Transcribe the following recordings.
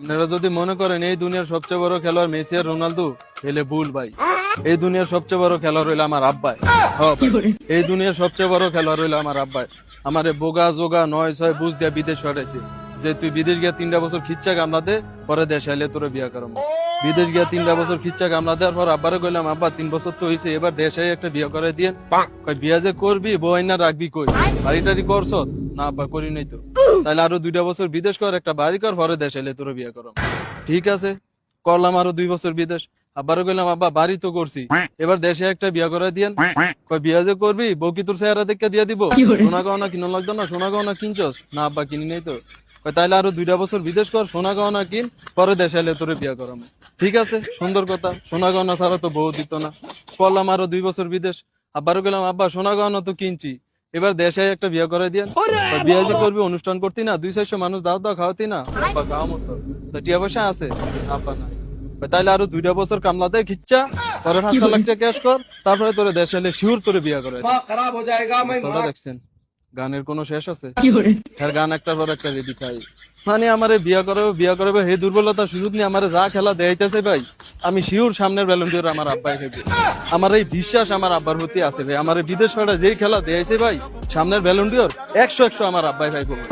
আপনারা যদি মনে করেন এই দুনিয়ার সবচেয়ে বড় খেলোয়াড় মেসি আর রোনালদো, তাহলে ভুল ভাই। এই দুনিয়ার সবচেয়ে বড় খেলোয়াড় হইলো আমার আব্বাই। এই দুনিয়ার সবচেয়ে বড় খেলোয়াড় হইলো আমার আব্বাই। আমারে বোগা জোগা 9-6 বুঝ দিয়া বিদেশ পাঠাইছে যে তুই বিদেশ গিয়া 3টা বছর খিচ্চা কামলা দে, পরে দেশে আইলে তোরে বিয়া করাম। বিদেশ গিয়া 3টা বছর খিচ্চা কামলা দেওয়ার পর আব্বারে কইলাম, আব্বা 3 বছর তো হইছে, এবার দেশে একটা বিয়া করে দিয়ে। কই বিয়া যে করবি বউ আইনা রাখবি কই? বাড়ি টাড়ি করছ? না আব্বা করি নাই তো। তাহলে আরো 2টা বছর বিদেশ কর, একটা বাড়ি কর, পরে দেশে আইলে তোরে বিয়া করাম। ঠিক আছে, করলাম আরো 2 বছর বিদেশ। আব্বারে কইলাম, আব্বা বাড়ি তো করছি, এবার দেশে একটা বিয়া করে দিয়েন। কই বিয়া যে করবি বউ কি তোর চেহারা দেখে দিয়া দিব? সোনা গহনা কিনো লাগতো না? সোনা গহনা কিনছস? না আব্বা কিনি নাই তো। কই তাইলে আরো 2টা বছর বিদেশ কর, সোনা গহনা কিন, পরে দেশে আইলে তোরে বিয়া করাম। ঠিক আছে, সুন্দর কথা, সোনা গহনা ছাড়া তো বউ দিত না। করলাম আরো 2 বছর বিদেশ। আব্বারে কইলাম, আব্বা সোনা গহনা তো কিনছি, এবার দেশে একটা বিয়া করে দিয়েন। বিয়া যে করবি অনুষ্ঠান করতি না, 200-400 মানুষ দাও দাও খাওয়াতি না? আব্বা খাওয়া মতো তো টিয়া পয়সা আছে? আব্বা না। তাইলে আরো 2টা বছর কামলা দেয় খিচ্চা, পরে 5 লাখ টাকা ক্যাশ কর, তারপরে তোরে দেশে এলে শিওর করে বিয়া করে। দেখছেন গানের কোনো শেষ আছে? হ্যাঁ, গান একটার পর একটা রেডি খাই। মানে আমারে বিয়া করাবে হে দুর্বলতা সুযোগ নিয়ে আমারে যা খেলা দেয়াইতেছে ভাই, আমি শিওর সামনের ব্যালন ডিওর আমার আব্বাই খেলবে। আমার এই বিশ্বাস আমার আব্বার প্রতি আছে ভাই। আমার বিদেশ পাড়া যেই খেলা দেয়াইছে ভাই, সামনের ব্যালন ডিওর 100 আমার আব্বাই ভাই বলবো।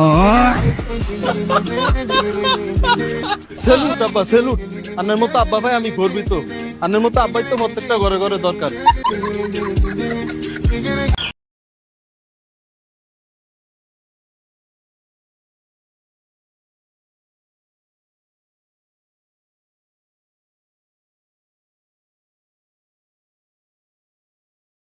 সেলুট আব্বা, সেলুট। আপনার মতো আব্বা ভাই আমি গর্বিত। আপনার মতো আব্বাই তো প্রত্যেকটা ঘরে ঘরে দরকার।